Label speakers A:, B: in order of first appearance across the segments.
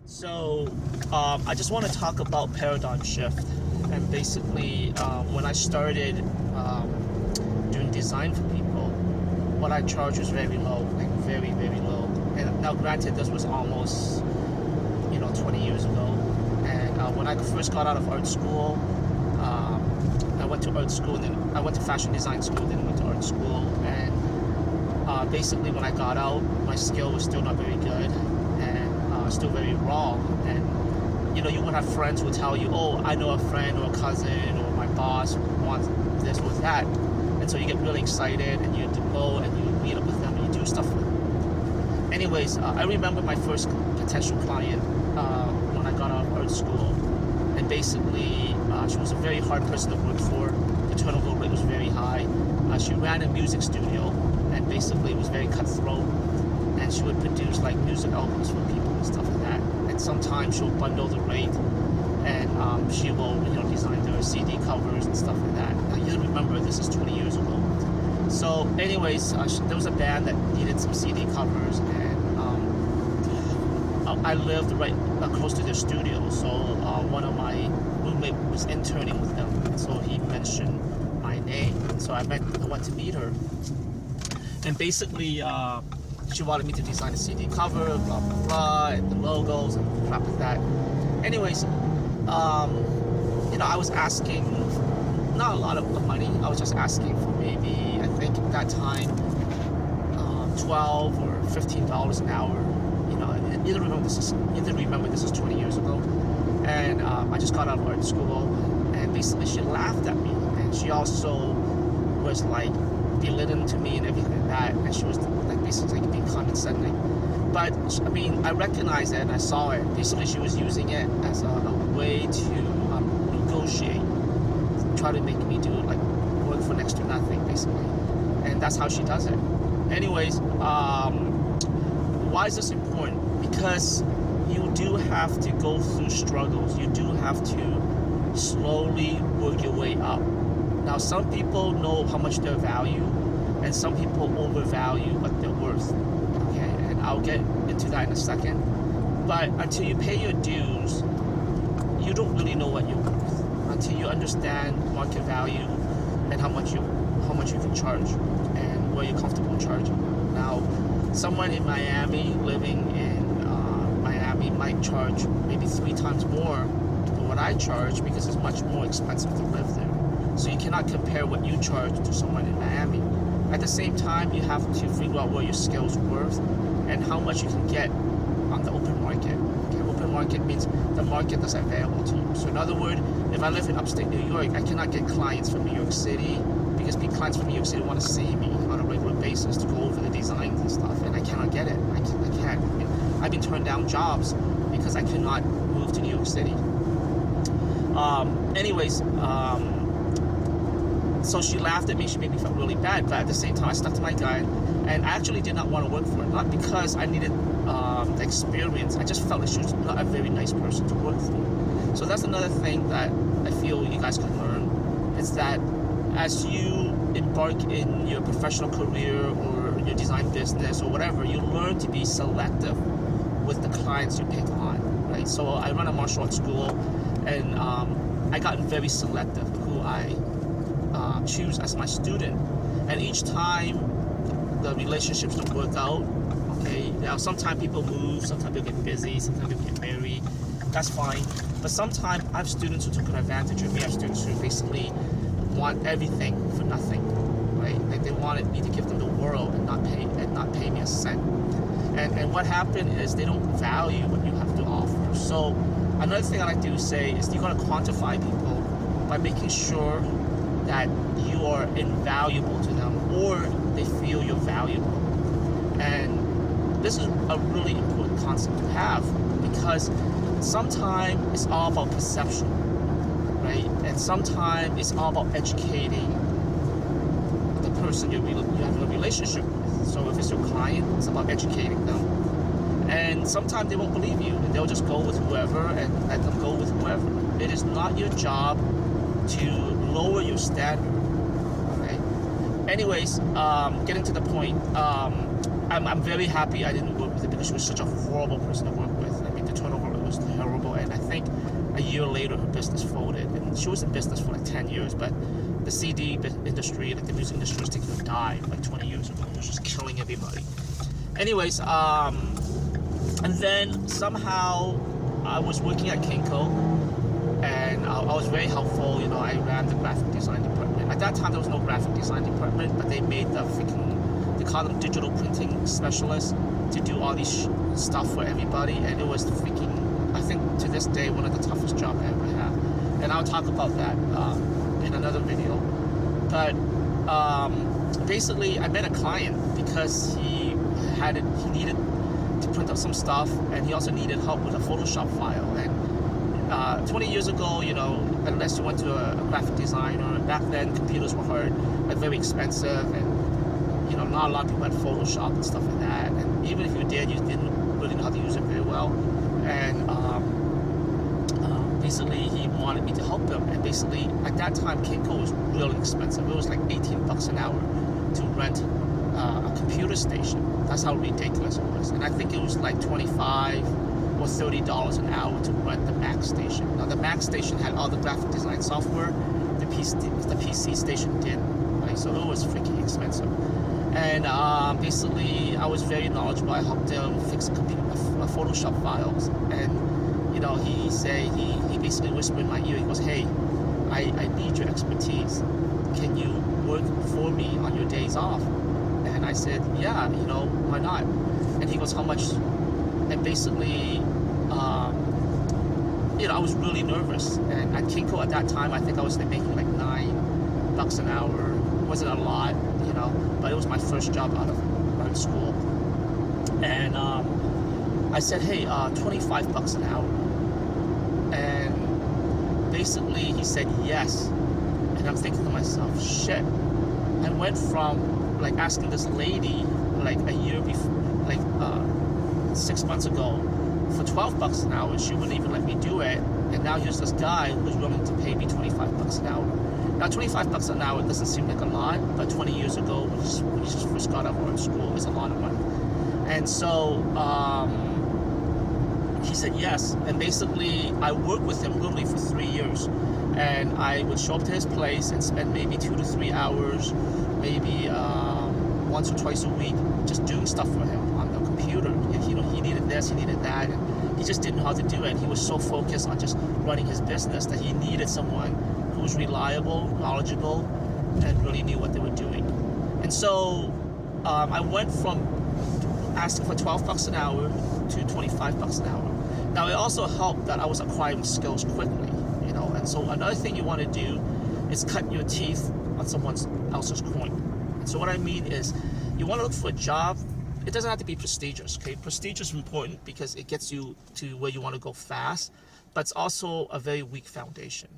A: So I just want to talk about paradigm shift, and basically when I started doing design for people, what I charged was very low, like very, very low. And now granted, this was almost 20 years ago. And when I first got out of art school, I went to art school, and then I went to fashion design school, then went to art school. And basically when I got out, my skill was still not very good, and still very raw. And you would have friends who would tell you, oh, I know a friend or a cousin or my boss wants this or that. And so you get really excited, and you go and you meet up with them and you do stuff with them. Anyways, I remember my first potential client when I got out of art school. And basically, she was a very hard person to work for. The turnover rate was very high. She ran a music studio, and basically it was very cutthroat. And she would produce like music albums for people and stuff like that. And sometimes she'll bundle the rate, and she will design their CD covers and stuff like that. Now, you remember this is 20 years ago. So anyways, there was a band that needed some CD covers, and I lived right close to their studio. So one of my roommates was interning with them, and so he mentioned my name. And so I went to meet her, and basically she wanted me to design a CD cover, blah blah blah, and the logos and crap like that. Anyways, I was asking not a lot of money. I was just asking for maybe, I think at that time, $12 or $15 an hour. You remember this is 20 years ago. And I just got out of art school, and basically she laughed at me, and she also was like belittling to me and everything like that, and she was like basically being condescending. But I mean, I recognized it and I saw it. Basically, she was using it as a way to negotiate, try to make me do like work for next to nothing, basically. And that's how she does it. Anyways, why is this important? Because you do have to go through struggles. You do have to slowly work your way up. Now, some people know how much they're valued, and some people overvalue what they're worth. Okay, and I'll get into that in a second. But until you pay your dues, you don't really know what you're worth. Until you understand market value and how much you can charge and where you're comfortable charging. Now, someone in Miami living in Miami might charge maybe 3 times more than what I charge, because it's much more expensive to live there. So you cannot compare what you charge to someone in Miami. At the same time, you have to figure out what your skills are worth and how much you can get on the open market. Okay, open market means the market that's available to you. So in other words, if I live in upstate New York, I cannot get clients from New York City, because clients from New York City want to see me on a regular basis to go over the designs and stuff, and I cannot get it. I can't. I mean, I've been turned down jobs because I could not move to New York City. Anyways, so she laughed at me. She made me feel really bad, but at the same time, I stuck to my guy, and I actually did not want to work for her. Not because I needed the experience. I just felt that she was not a very nice person to work for. So that's another thing that I feel you guys can learn, is that as you embark in your professional career or your design business or whatever, you learn to be selective with the clients you pick on, right? So I run a martial arts school, and I got very selective who I choose as my student. And each time the relationships don't work out, okay, now sometimes people move, sometimes people get busy, sometimes people get married, that's fine. But sometimes I have students who took advantage of me. I have students who basically want everything for nothing, right? Like they wanted me to give them the world and not pay me a cent. And what happened is they don't value what you have to offer. So another thing I like to say is you got to quantify people by making sure that you are invaluable to them, or they feel you're valuable. And this is a really important concept to have, because sometimes it's all about perception, right? And sometimes it's all about educating the person you have a relationship with. So if it's your client, it's about educating them. And sometimes they won't believe you, and they'll just go with whoever and let them go with whoever. It is not your job to lower your standard, right? Anyways, getting to the point, I'm very happy I didn't work with her, because she was such a horrible person to work with. I mean, the turnover was terrible, and I think a year later her business folded, and she was in business for like 10 years, but the CD industry, like the music industry, was taking a dive like 20 years ago. It was just killing everybody. Anyways, and then somehow I was working at Kinko, and I was very helpful. You know, I ran the graphic design department. At that time, there was no graphic design department, but they made the freaking, they call them digital printing specialists to do all this stuff for everybody, and it was freaking, I think to this day, one of the toughest jobs I ever had. And I'll talk about that in another video. But basically, I met a client because he needed to print out some stuff, and he also needed help with a Photoshop file. And 20 years ago, you know, unless you went to a graphic designer, back then computers were hard, like very expensive, and you know, not a lot of people had Photoshop and stuff like that. And even if you did, you didn't really know how to use it very well. And basically, he wanted me to help him. And basically, at that time, Kinko was really expensive. It was like $18 an hour to rent a computer station. That's how ridiculous it was. And I think it was like $25 or $30 an hour to rent the Mac station. Now, the Mac station had all the graphic design software. The PC station didn't. Right? So it was freaking expensive. And basically, I was very knowledgeable. I helped him fix a Photoshop files. And you know, he basically whispered in my ear. He goes, "Hey, I need your expertise. Can you work for me on your days off?" And I said, "Yeah, you know, why not?" And he goes, "How much?" And basically, you know, I was really nervous. And at Kinko at that time, I think I was making like $9 an hour. It wasn't a lot, you know, but it was my first job out of school. And I said, "Hey, $25 an hour." And basically he said yes. And I'm thinking to myself, shit. I went from like asking this lady like a year before, like 6 months ago, for $12 an hour. She wouldn't even let me do it. And now here's this guy who's willing to pay me $25 an hour. Now $25 an hour doesn't seem like a lot, but 20 years ago when he just first got out of school, it was a lot of money. And so he said yes, and basically I worked with him literally for 3 years, and I would show up to his place and spend maybe 2 to 3 hours, maybe once or twice a week, just doing stuff for him on the computer. You know, he needed this, he needed that, and he just didn't know how to do it. He was so focused on just running his business that he needed someone who was reliable, knowledgeable, and really knew what they were doing. And so I went from asking for $12 an hour to $25 an hour. Now, it also helped that I was acquiring skills quickly, you know. And so another thing you want to do is cut your teeth on someone else's coin. And so what I mean is, you want to look for a job. It doesn't have to be prestigious, okay? Prestigious is important because it gets you to where you want to go fast, but it's also a very weak foundation,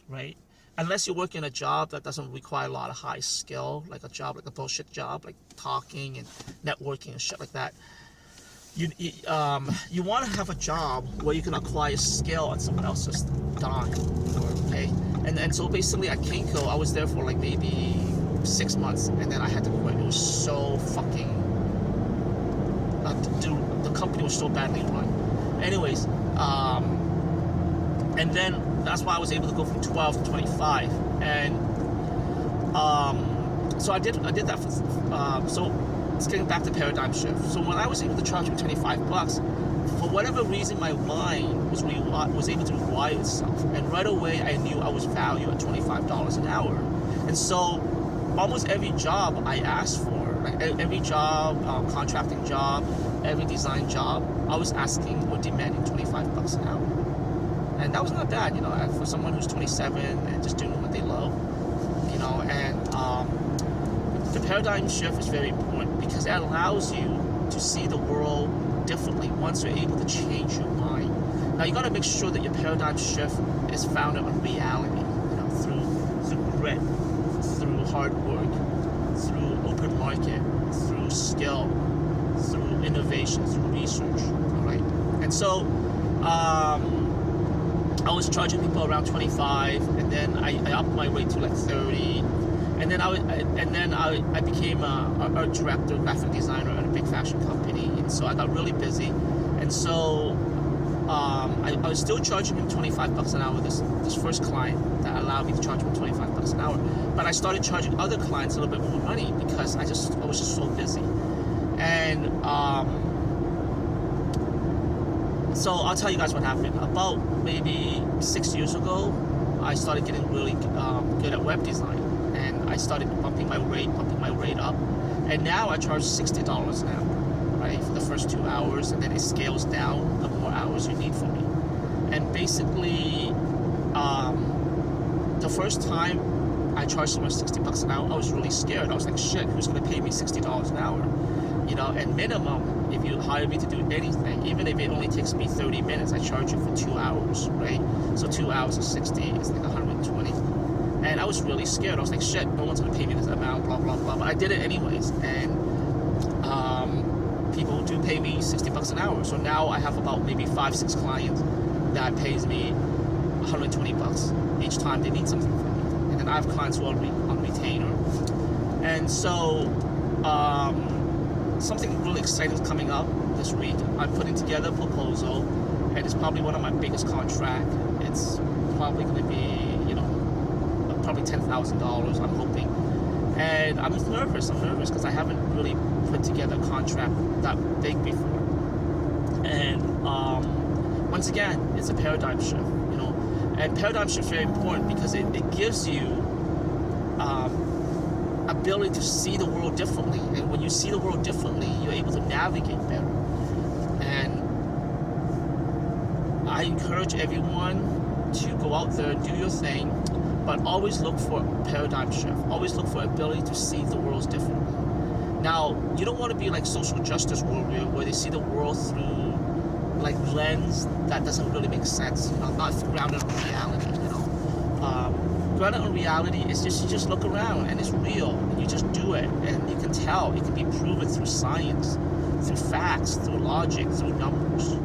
A: right? Unless you're working a job that doesn't require a lot of high skill, like a job, like a bullshit job, like talking and networking and shit like that. You want to have a job where you can acquire skill on someone else's dime, okay? And so basically at Kinko, I was there for like maybe 6 months, and then I had to quit. It was so fucking, the company was so badly run. Anyways, and then that's why I was able to go from 12 to 25, and so I did that for so. It's getting back to paradigm shift. So when I was able to charge him $25, for whatever reason, my mind was able to rewire itself, and right away I knew I was valued at $25 an hour. And so almost every job I asked for, like every job, contracting job, every design job, I was asking or demanding $25 an hour. And that was not bad, you know, for someone who's 27 and just doing what they love, you know. And the paradigm shift is very important because it allows you to see the world differently once you're able to change your mind. Now, you got to make sure that your paradigm shift is founded on reality, you know, through grit, through hard work, through open market, through skill, through innovation, through research, all right? And so I was charging people around 25, and then I upped my rate to like 30. And then I became a director, graphic designer at a big fashion company, and so I got really busy. And so I was still charging him $25 an hour. This first client that allowed me to charge him $25 an hour, but I started charging other clients a little bit more money because I was just so busy. And so I'll tell you guys what happened. About maybe 6 years ago, I started getting really good at web design, and I started bumping my rate up, and now I charge $60 an hour, right, for the first 2 hours, and then it scales down the more hours you need from me. And basically, the first time I charged someone $60 an hour, I was really scared. I was like, shit, who's gonna pay me $60 an hour? You know, and minimum, if you hire me to do anything, even if it only takes me 30 minutes, I charge you for 2 hours, right? So 2 hours is 60, it's like 120. And I was really scared. I was like, shit, no one's gonna pay me this amount, blah, blah, blah. But I did it anyways. And people do pay me $60 an hour. So now I have about maybe 5-6 clients that pays me $120 each time they need something from me. And then I have clients who are on retainer. And so, something really exciting is coming up this week. I'm putting together a proposal, and it's probably one of my biggest contracts. It's probably going to be, probably $10,000, I'm hoping. And I'm nervous because I haven't really put together a contract that big before. And once again, it's a paradigm shift, And paradigm shift is very important because it gives you ability to see the world differently, and when you see the world differently, you're able to navigate better. And I encourage everyone to go out there, do your thing, but always look for paradigm shift. Always look for ability to see the world differently. Now, you don't want to be like social justice warrior where they see the world through like lens that doesn't really make sense, not grounded in reality, Grounded on reality is you just look around and it's real, and you just do it, and you can tell, it can be proven through science, through facts, through logic, through numbers.